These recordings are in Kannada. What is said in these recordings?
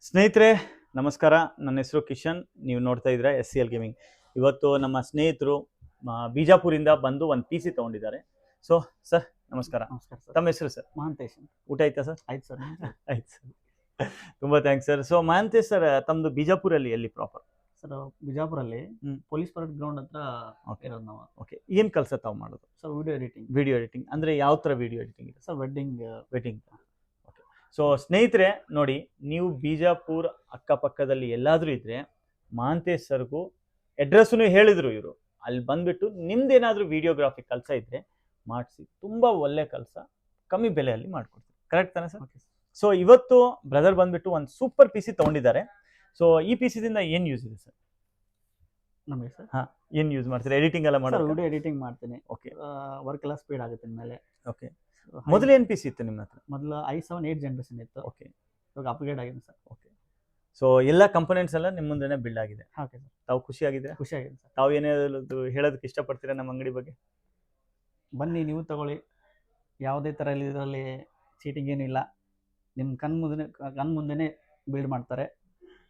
ಸ್ನೇಹಿತರೆ ನಮಸ್ಕಾರ. ನನ್ನ ಹೆಸರು ಕಿಶನ್. ನೀವು ನೋಡ್ತಾ ಇದ್ದೀರಾ SCL ಗೇಮಿಂಗ್. ಇವತ್ತು ನಮ್ಮ ಸ್ನೇಹಿತರು ಬಿಜಾಪುರಿಂದ ಬಂದು ಒಂದು PC ತಗೊಂಡಿದ್ದಾರೆ. ಸೊ ಸರ್ ನಮಸ್ಕಾರ. ನಮಸ್ಕಾರ ಸರ್. ತಮ್ಮ ಹೆಸರು ಸರ್? ಮಹಾಂತೇಶ್. ಊಟ ಆಯ್ತಾ ಸರ್? ಆಯ್ತು ಸರ್. ಆಯ್ತು ಸರ್. ತುಂಬಾ thanks sir. So Mahantesh sir, ತಮ್ಮದು ಬಿಜಾಪುರಲ್ಲಿ ಎಲ್ಲಿ ಪ್ರಾಪರ್? ಸರ್ ಬಿಜಾಪುರಲ್ಲಿ ಪೊಲೀಸ್ ಪರೇಡ್ ಗ್ರೌಂಡ್ ಹತ್ರ ಇರೋದು ನಾವು. ಓಕೆ, ಏನು ಕೆಲಸ ತಾವು ಮಾಡೋದು? Sir video editing. Video editing ಅಂದರೆ ಯಾವ ಥರ ವಿಡಿಯೋ ಎಡಿಟಿಂಗ್ ಇದೆ ಸರ್? ವೆಡ್ಡಿಂಗ್. ಓಕೆ. ಸೊ ಸ್ನೇಹಿತರೆ ನೋಡಿ, ನೀವು ಬಿಜಾಪುರ ಅಕ್ಕಪಕ್ಕದಲ್ಲಿ ಎಲ್ಲಾದರೂ ಇದ್ದರೆ ಮಹಾಂತೇಶ್ ಸರ್ಗೂ ಅಡ್ರೆಸ್ಸನ್ನು ಹೇಳಿದರು ಇವರು. ಅಲ್ಲಿ ಬಂದುಬಿಟ್ಟು ನಿಮ್ದೇನಾದರೂ ವಿಡಿಯೋಗ್ರಾಫಿ ಕೆಲಸ ಇದ್ದರೆ ಮಾಡಿಸಿ, ತುಂಬ ಒಳ್ಳೆ ಕೆಲಸ, ಕಮ್ಮಿ ಬೆಲೆಯಲ್ಲಿ ಮಾಡಿಕೊಡ್ತೀವಿ. ಕರೆಕ್ಟ್ ತಾನೆ ಸರ್? ಓಕೆ. ಸೊ ಇವತ್ತು ಬ್ರದರ್ ಬಂದುಬಿಟ್ಟು ಒಂದು ಸೂಪರ್ PC ತೊಗೊಂಡಿದ್ದಾರೆ. ಸೊ ಈ PCದಿಂದ ಏನು ಯೂಸ್ ಇದೆ ಸರ್ ನಮಗೆ? ಸರ್ ಏನು ಯೂಸ್ ಮಾಡ್ತೀರಾ? ಎಡಿಟಿಂಗ್ ಎಲ್ಲ ಸರ್ ಮಾಡೋದು? ವಿಡಿಯೋ ಎಡಿಟಿಂಗ್ ಮಾಡ್ತೀನಿ. ಓಕೆ. ವರ್ಕ್ ಎಲ್ಲ ಸ್ಪೀಡ್ ಆಗುತ್ತೆ ಮೇಲೆ. ಓಕೆ. ಮೊದಲು ಏನು PC ಇತ್ತು ನಿಮ್ಮ ಹತ್ರ? ಮೊದಲು i7 8 ಜನರೇಷನ್ ಇತ್ತು. ಓಕೆ. ಇವಾಗ ಅಪ್ಗ್ರೇಡ್ ಆಗಿದೆ ಸರ್. ಓಕೆ. ಸೊ ಎಲ್ಲ ಕಂಪೋನೆಂಟ್ಸ್ ಎಲ್ಲ ನಿಮ್ಮ ಮುಂದೆನೇ ಬಿಲ್ಡ್ ಆಗಿದೆ. Okay sir. ತಾವು ಖುಷಿಯಾಗಿದ್ದೀರಾ? ಖುಷಿಯಾಗಿದೆ ಸರ್. ತಾವು ಏನೇನು ಹೇಳೋದಕ್ಕೆ ಇಷ್ಟಪಡ್ತೀರಾ ನಮ್ಮ ಅಂಗಡಿ ಬಗ್ಗೆ? ಬನ್ನಿ, ನೀವು ತಗೊಳ್ಳಿ. ಯಾವುದೇ ಥರ ಇದರಲ್ಲಿ ಚೀಟಿಂಗ್ ಏನಿಲ್ಲ. ನಿಮ್ಮ ಕಣ್ಣು ಮುಂದೆನೇ ಬಿಲ್ಡ್ ಮಾಡ್ತಾರೆ.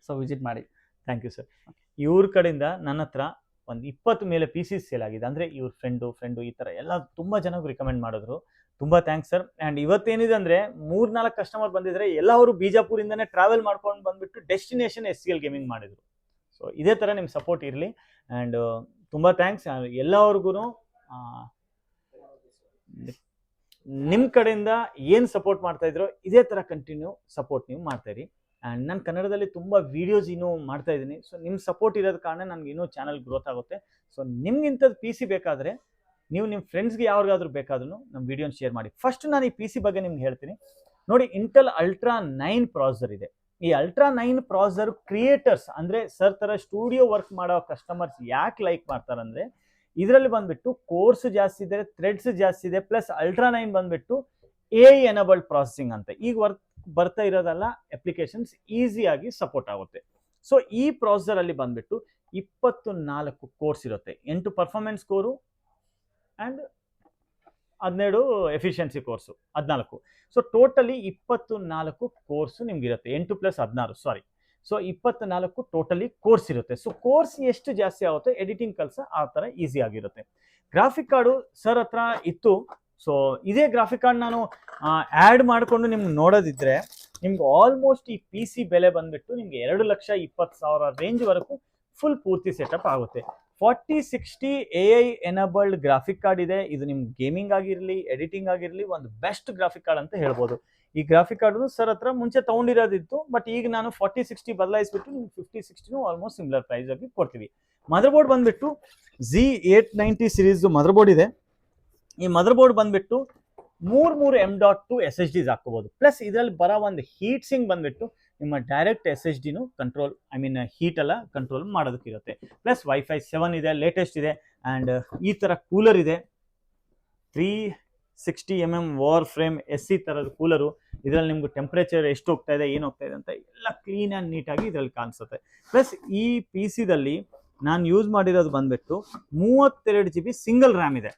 ಸೊ ವಿಸಿಟ್ ಮಾಡಿ. Thank you sir. ಇವ್ರ ಕಡೆಯಿಂದ ನನ್ನ ಹತ್ರ ಒಂದು 20 ಮೇಲೆ PCs ಸೇಲ್ ಆಗಿದೆ. ಅಂದರೆ ಇವ್ರ ಫ್ರೆಂಡು ಈ ಥರ ಎಲ್ಲ ತುಂಬ ಜನಕ್ಕೆ ರಿಕಮೆಂಡ್ ಮಾಡಿದ್ರು. ತುಂಬ ಥ್ಯಾಂಕ್ಸ್ ಸರ್. ಆ್ಯಂಡ್ ಇವತ್ತೇನಿದೆ ಅಂದರೆ 3-4 ಕಸ್ಟಮರ್ ಬಂದಿದ್ದಾರೆ. ಎಲ್ಲ ಅವರು ಬಿಜಾಪುರಿಂದನೇ ಟ್ರಾವೆಲ್ ಮಾಡ್ಕೊಂಡು ಬಂದುಬಿಟ್ಟು ಡೆಸ್ಟಿನೇಷನ್ SCL ಗೇಮಿಂಗ್ ಮಾಡಿದರು. ಸೊ ಇದೇ ಥರ ನಿಮ್ಮ ಸಪೋರ್ಟ್ ಇರಲಿ. ಆ್ಯಂಡ್ ತುಂಬ ಥ್ಯಾಂಕ್ಸ್ ಎಲ್ಲವ್ರಿಗೂ. ನಿಮ್ಮ ಕಡೆಯಿಂದ ಏನು ಸಪೋರ್ಟ್ ಮಾಡ್ತಾಯಿದ್ರೋ ಇದೇ ಥರ ಕಂಟಿನ್ಯೂ ಸಪೋರ್ಟ್ ನೀವು ಮಾಡ್ತಾಯಿರಿ. ಆ್ಯಂಡ್ ನಾನು ಕನ್ನಡದಲ್ಲಿ ತುಂಬ ವೀಡಿಯೋಸ್ ಇನ್ನೂ ಮಾಡ್ತಾ ಇದ್ದೀನಿ. ಸೊ ನಿಮ್ಮ ಸಪೋರ್ಟ್ ಇರೋದ ಕಾರಣ ನನಗೆ ಇನ್ನೂ ಚಾನಲ್ ಗ್ರೋತ್ ಆಗುತ್ತೆ. ಸೊ ನಿಮ್ಗಿಂಥದ್ದು PC ಬೇಕಾದರೆ ನೀವು ನಿಮ್ಮ ಫ್ರೆಂಡ್ಸ್ಗೆ ಯಾರಿಗಾದ್ರೂ ಬೇಕಾದ್ರೂ ನಮ್ಮ ವೀಡಿಯೋನ ಶೇರ್ ಮಾಡಿ. ಫಸ್ಟ್ ನಾನು ಈ PC ಬಗ್ಗೆ ನಿಮ್ಗೆ ಹೇಳ್ತೀನಿ. ನೋಡಿ, ಇಂಟೆಲ್ ಅಲ್ಟ್ರಾ 9 ಪ್ರಾಸೆಸರ್ ಇದೆ. ಈ ಅಲ್ಟ್ರಾ 9 ಪ್ರಾಸೆಸರ್ ಕ್ರಿಯೇಟರ್ಸ್ ಅಂದರೆ ಸರ್ ಥರ ಸ್ಟುಡಿಯೋ ವರ್ಕ್ ಮಾಡೋ ಕಸ್ಟಮರ್ಸ್ ಯಾಕೆ ಲೈಕ್ ಮಾಡ್ತಾರಂದರೆ, ಇದರಲ್ಲಿ ಬಂದುಬಿಟ್ಟು ಕೋರ್ಸ್ ಜಾಸ್ತಿ ಇದೆ, ಥ್ರೆಡ್ಸ್ ಜಾಸ್ತಿ ಇದೆ, ಪ್ಲಸ್ ಅಲ್ಟ್ರಾ 9 ಬಂದುಬಿಟ್ಟು AI ಎನಬಲ್ಡ್ ಪ್ರಾಸೆಸಿಂಗ್ ಅಂತ ಈಗ ಬರ್ತಾ ಇರೋದೆಲ್ಲ ಅಪ್ಲಿಕೇಶನ್ಸ್ ಈಸಿಯಾಗಿ ಸಪೋರ್ಟ್ ಆಗುತ್ತೆ. ಸೊ ಈ ಪ್ರಾಸೆಸರಲ್ಲಿ ಬಂದುಬಿಟ್ಟು 24 ಕೋರ್ಸ್ ಇರುತ್ತೆ. 8 performance core and 12 efficiency cores 14. So totally 24 cores ನಿಮಗಿರುತ್ತೆ. 8 + 16 ಸಾರಿ. ಸೊ 24 ಟೋಟಲಿ ಕೋರ್ಸ್ ಇರುತ್ತೆ. ಸೊ ಕೋರ್ಸ್ ಎಷ್ಟು ಜಾಸ್ತಿ ಆಗುತ್ತೆ, ಎಡಿಟಿಂಗ್ ಕೆಲಸ ಆ ಥರ ಈಸಿ ಆಗಿರುತ್ತೆ. ಗ್ರಾಫಿಕ್ ಕಾರ್ಡು ಸರ್ ಹತ್ರ ಇತ್ತು. ಸೊ ಇದೇ ಗ್ರಾಫಿಕ್ ಕಾರ್ಡ್ ನಾನು ಆ್ಯಡ್ ಮಾಡಿಕೊಂಡು ನಿಮ್ಗೆ ನೋಡೋದಿದ್ರೆ ನಿಮ್ಗೆ ಆಲ್ಮೋಸ್ಟ್ ಈ PC ಬೆಲೆ ಬಂದುಬಿಟ್ಟು ನಿಮಗೆ 2,20,000 ರೇಂಜ್ವರೆಗೂ ಫುಲ್ ಪೂರ್ತಿ ಸೆಟಪ್ ಆಗುತ್ತೆ. 4060 AI ಎನಬಲ್ಡ್ ಗ್ರಾಫಿಕ್ ಕಾರ್ಡ್ ಇದೆ. ಇದು ನಿಮ್ಗೆ ಗೇಮಿಂಗ್ ಆಗಿರಲಿ, ಎಡಿಟಿಂಗ್ ಆಗಿರಲಿ ಒಂದು ಬೆಸ್ಟ್ ಗ್ರಾಫಿಕ್ ಕಾರ್ಡ್ ಅಂತ ಹೇಳ್ಬೋದು. ಈ ಗ್ರಾಫಿಕ್ ಕಾರ್ಡು ಸರ್ ಹತ್ರ ಮುಂಚೆ ತೊಗೊಂಡಿರೋದಿತ್ತು. ಬಟ್ ಈಗ ನಾನು 4060 ಬದಲಾಯಿಸ್ಬಿಟ್ಟು ನಿಮ್ಗೆ 5060 ಆಲ್ಮೋಸ್ಟ್ ಸಿಮಿಲರ್ ಪ್ರೈಸ್ ಆಗಿ ಕೊಡ್ತೀವಿ. ಮದರ್ ಬೋರ್ಡ್ ಬಂದುಬಿಟ್ಟು Z890 ಸೀರೀಸ್ ಮದರ್ ಬೋರ್ಡ್ ಇದೆ. ಈ ಮದರ್ ಬೋರ್ಡ್ ಬಂದುಬಿಟ್ಟು 3 M.2 SSDs ಹಾಕೋಬೋದು. ಪ್ಲಸ್ ಇದರಲ್ಲಿ ಬರೋ ಒಂದು ಹೀಟ್ ಸಿಂಗ್ ಬಂದುಬಿಟ್ಟು ನಿಮ್ಮ ಡೈರೆಕ್ಟ್ SSDನೂ ಕಂಟ್ರೋಲ್, ಹೀಟ್ ಎಲ್ಲ ಕಂಟ್ರೋಲ್ ಮಾಡೋದಕ್ಕಿರುತ್ತೆ. ಪ್ಲಸ್ Wi-Fi 7 ಇದೆ, ಲೇಟೆಸ್ಟ್ ಇದೆ. ಆ್ಯಂಡ್ ಈ ಥರ ಕೂಲರ್ ಇದೆ, 360 mm ವಾರ್ ಫ್ರೇಮ್ SC ಥರದ ಕೂಲರು. ಇದರಲ್ಲಿ ನಿಮ್ಗೆ ಟೆಂಪ್ರೇಚರ್ ಎಷ್ಟು ಹೋಗ್ತಾ ಇದೆ, ಏನು ಹೋಗ್ತಾ ಇದೆ ಅಂತ ಎಲ್ಲ ಕ್ಲೀನ್ ಆ್ಯಂಡ್ ನೀಟಾಗಿ ಇದರಲ್ಲಿ ಕಾಣಿಸುತ್ತೆ. ಪ್ಲಸ್ ಈ PCದಲ್ಲಿ ನಾನು ಯೂಸ್ ಮಾಡಿರೋದು ಬಂದುಬಿಟ್ಟು 32 GB ಸಿಂಗಲ್ ರ್ಯಾಮ್ ಇದೆ.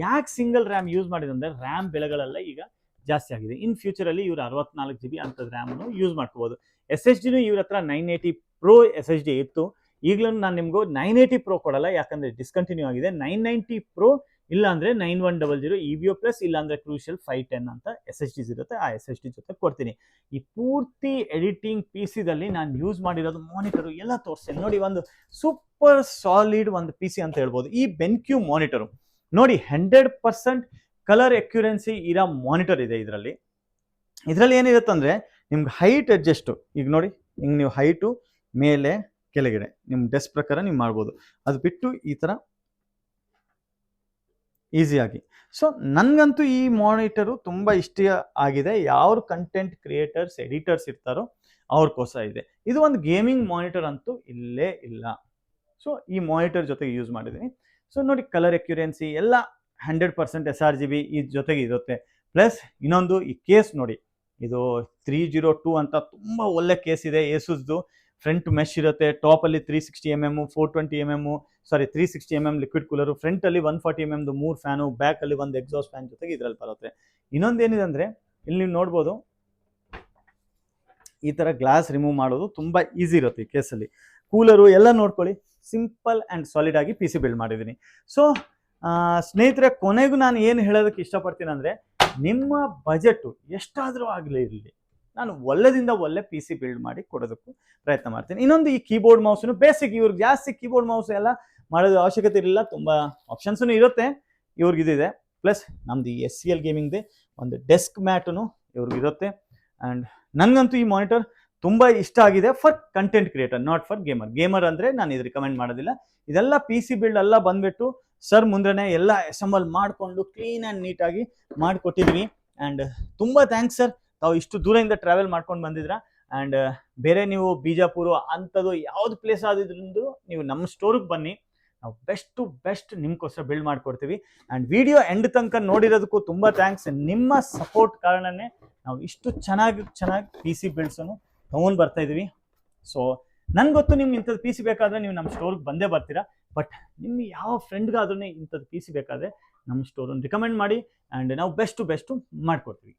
ಯಾಕೆ ಸಿಂಗಲ್ ರ್ಯಾಮ್ ಯೂಸ್ ಮಾಡಿದೆ ಅಂದರೆ ರ್ಯಾಮ್ ಬೆಲೆಗಳೆಲ್ಲ ಈಗ ಜಾಸ್ತಿ ಆಗಿದೆ. ಇನ್ ಫ್ಯೂಚರಲ್ಲಿ ಇವರು 64 GB ಅಂಥದ್ದು ರ್ಯಾಮನ್ನು ಯೂಸ್ ಮಾಡ್ಕೋಬೋದು. SSDನೂ ಇವ್ರ ಹತ್ರ 980 Pro SSD ಇತ್ತು. ಈಗಲೂ ನಾನು ನಿಮಗೂ 980 Pro ಕೊಡಲ್ಲ, ಯಾಕಂದರೆ ಡಿಸ್ಕಂಟಿನ್ಯೂ ಆಗಿದೆ. 990 Pro ಇಲ್ಲಾಂದರೆ 9100 EVO ಪ್ಲಸ್ ಇಲ್ಲಾಂದರೆ ಕ್ರೂಷಿಯಲ್ 510 ಅಂತ SSDs ಇರುತ್ತೆ. ಆ SSD ಜೊತೆ ಕೊಡ್ತೀನಿ. ಈ ಪೂರ್ತಿ ಎಡಿಟಿಂಗ್ PCದಲ್ಲಿ ನಾನು ಯೂಸ್ ಮಾಡಿರೋದು ಮಾನಿಟರು ಎಲ್ಲ ತೋರಿಸ್ತೇನೆ ನೋಡಿ. ಒಂದು ಸೂಪರ್ ಸಾಲಿಡ್ ಒಂದು PC ಅಂತ ಹೇಳ್ಬೋದು. ಈ ಬೆನ್ಕ್ಯೂ ಮಾನಿಟರು ನೋಡಿ, 100% ಕಲರ್ ಅಕ್ಯುರೆನ್ಸಿ ಇರೋ ಮಾನಿಟರ್ ಇದೆ ಇದರಲ್ಲಿ. ಏನಿರುತ್ತೆ ಅಂದರೆ ನಿಮ್ಗೆ ಹೈಟ್ ಅಡ್ಜಸ್ಟು, ಈಗ ನೋಡಿ ಹಿಂಗೆ ನೀವು ಹೈಟು ಮೇಲೆ ಕೆಳಗಡೆ ನಿಮ್ಮ ಡೆಸ್ಕ್ ಪ್ರಕಾರ ನೀವು ಮಾಡ್ಬೋದು. ಅದು ಬಿಟ್ಟು ಈ ಥರ ಈಸಿಯಾಗಿ. ಸೊ ನನಗಂತೂ ಈ ಮಾನಿಟರು ತುಂಬ ಇಷ್ಟ ಆಗಿದೆ. ಯಾವ ಕಂಟೆಂಟ್ ಕ್ರಿಯೇಟರ್ಸ್, ಎಡಿಟರ್ಸ್ ಇರ್ತಾರೋ ಅವ್ರಿಗೋಸ್ಕರ ಇದೆ. ಇದು ಒಂದು ಗೇಮಿಂಗ್ ಮಾನಿಟರ್ ಅಂತೂ ಇಲ್ಲೇ ಇಲ್ಲ. ಸೊ ಈ ಮಾನಿಟರ್ ಜೊತೆಗೆ ಯೂಸ್ ಮಾಡಿದ್ದೀನಿ. ಸೊ ನೋಡಿ, ಕಲರ್ ಅಕ್ಯುರೆನ್ಸಿ ಎಲ್ಲ 100% sRGB ಈ ಜೊತೆಗೆ ಇರುತ್ತೆ. ಪ್ಲಸ್ ಇನ್ನೊಂದು ಈ ಕೇಸ್ ನೋಡಿ, ಇದು 302 ಅಂತ ತುಂಬ ಒಳ್ಳೆ ಕೇಸ್ ಇದೆ. ಏಸುಸ್ದು ಫ್ರಂಟ್ ಮೆಶ್ ಇರುತ್ತೆ. ಟಾಪಲ್ಲಿ 360 mm 420 mm 360 mm liquid cooler. ಫ್ರಂಟಲ್ಲಿ 140 mm 3 ಫ್ಯಾನು, ಬ್ಯಾಕಲ್ಲಿ ಒಂದು ಎಕ್ಸಾಸ್ಟ್ ಫ್ಯಾನ್ ಜೊತೆಗೆ ಇದರಲ್ಲಿ ಬರುತ್ತೆ. ಇನ್ನೊಂದು ಏನಿದೆ ಅಂದರೆ ಇಲ್ಲಿ ನೀವು ನೋಡ್ಬೋದು, ಈ ಥರ ಗ್ಲಾಸ್ ರಿಮೂವ್ ಮಾಡೋದು ತುಂಬ ಈಸಿ ಇರುತ್ತೆ ಈ ಕೇಸಲ್ಲಿ. ಕೂಲರು ಎಲ್ಲ ನೋಡ್ಕೊಳ್ಳಿ, ಸಿಂಪಲ್ ಆ್ಯಂಡ್ ಸಾಲಿಡ್ ಆಗಿ ಪಿ ಸಿ ಬಿಲ್ಡ್ ಮಾಡಿದ್ದೀನಿ. ಸೊ ಸ್ನೇಹಿತರೆ, ಕೊನೆಗೂ ನಾನು ಏನು ಹೇಳೋದಕ್ಕೆ ಇಷ್ಟಪಡ್ತೀನಿ ಅಂದರೆ, ನಿಮ್ಮ ಬಜೆಟು ಎಷ್ಟಾದರೂ ಆಗಲಿ ಇರಲಿ, ನಾನು ಒಳ್ಳೆದಿಂದ ಒಳ್ಳೆ ಪಿ ಸಿ ಬಿಲ್ಡ್ ಮಾಡಿ ಕೊಡೋದಕ್ಕೂ ಪ್ರಯತ್ನ ಮಾಡ್ತೀನಿ. ಇನ್ನೊಂದು, ಈ ಕೀಬೋರ್ಡ್ ಮೌಸನ್ನು ಬೇಸಿಕ್, ಇವ್ರಿಗೆ ಜಾಸ್ತಿ ಕೀಬೋರ್ಡ್ ಮೌಸ್ ಎಲ್ಲ ಮಾಡೋದು ಅವಶ್ಯಕತೆ ಇರಲಿಲ್ಲ, ತುಂಬ ಆಪ್ಷನ್ಸೂ ಇರುತ್ತೆ, ಇವ್ರಿಗೆ ಇದಿದೆ. ಪ್ಲಸ್ ನಮ್ದು ಈ SCL ಗೇಮಿಂಗ್ದೇ ಒಂದು ಡೆಸ್ಕ್ ಮ್ಯಾಟು ಇವ್ರಿಗಿರುತ್ತೆ. ಆ್ಯಂಡ್ ನನಗಂತೂ ಈ ಮಾನಿಟರ್ ತುಂಬ ಇಷ್ಟ ಆಗಿದೆ for content creator, not for gamer ಅಂದರೆ ನಾನು ಇದು ರಿಕಮೆಂಡ್ ಮಾಡೋದಿಲ್ಲ. ಇದೆಲ್ಲ ಪಿ ಸಿ ಬಿಲ್ಡ್ ಎಲ್ಲ ಬಂದುಬಿಟ್ಟು ಸರ್ ಮುಂದೆನೇ ಎಲ್ಲ ಅಸೆಂಬಲ್ ಮಾಡಿಕೊಂಡು ಕ್ಲೀನ್ ಆ್ಯಂಡ್ ನೀಟಾಗಿ ಮಾಡಿಕೊಟ್ಟಿದ್ವಿ. ಆ್ಯಂಡ್ ತುಂಬ ಥ್ಯಾಂಕ್ಸ್ ಸರ್, ತಾವು ಇಷ್ಟು ದೂರದಿಂದ ಟ್ರಾವೆಲ್ ಮಾಡ್ಕೊಂಡು ಬಂದಿದ್ರ. ಆ್ಯಂಡ್ ಬೇರೆ ನೀವು ಬಿಜಾಪುರ ಅಂಥದ್ದು ಯಾವ್ದು ಪ್ಲೇಸ್ ಆದಿದ್ರೂ ನೀವು ನಮ್ಮ ಸ್ಟೋರಿಗೆ ಬನ್ನಿ, ನಾವು ಬೆಸ್ಟ್ ನಿಮ್ಗೋಸ್ಕರ ಬಿಲ್ಡ್ ಮಾಡಿಕೊಡ್ತೀವಿ. ಆ್ಯಂಡ್ ವಿಡಿಯೋ ಎಂಡ್ ತನಕ ನೋಡಿರೋದಕ್ಕೂ ತುಂಬ ಥ್ಯಾಂಕ್ಸ್. ನಿಮ್ಮ ಸಪೋರ್ಟ್ ಕಾರಣನೇ ನಾವು ಇಷ್ಟು ಚೆನ್ನಾಗಿ ಪಿ ಸಿ ಬಿಲ್ಡ್ಸನ್ನು ತೊಗೊಂಡು ಬರ್ತಾ ಇದ್ದೀವಿ. ಸೊ ನನ್ಗೆ ಗೊತ್ತು ನಿಮ್ಗೆ ಇಂಥದ್ದು ಪಿ ಸಿ ಬೇಕಾದರೆ ನೀವು ನಮ್ಮ ಸ್ಟೋರ್ಗೆ ಬಂದೇ ಬರ್ತೀರಾ. ಬಟ್ ನಿಮ್ಮ ಯಾವ ಫ್ರೆಂಡ್ಗಾದ್ರೂ ಇಂಥದ್ದು ಪಿ ಸಿ ಬೇಕಾದರೆ ನಮ್ಮ ಸ್ಟೋರನ್ನು ರಿಕಮೆಂಡ್ ಮಾಡಿ, ಆ್ಯಂಡ್ ನಾವು ಬೆಸ್ಟ್ ಮಾಡಿಕೊಡ್ತೀವಿ.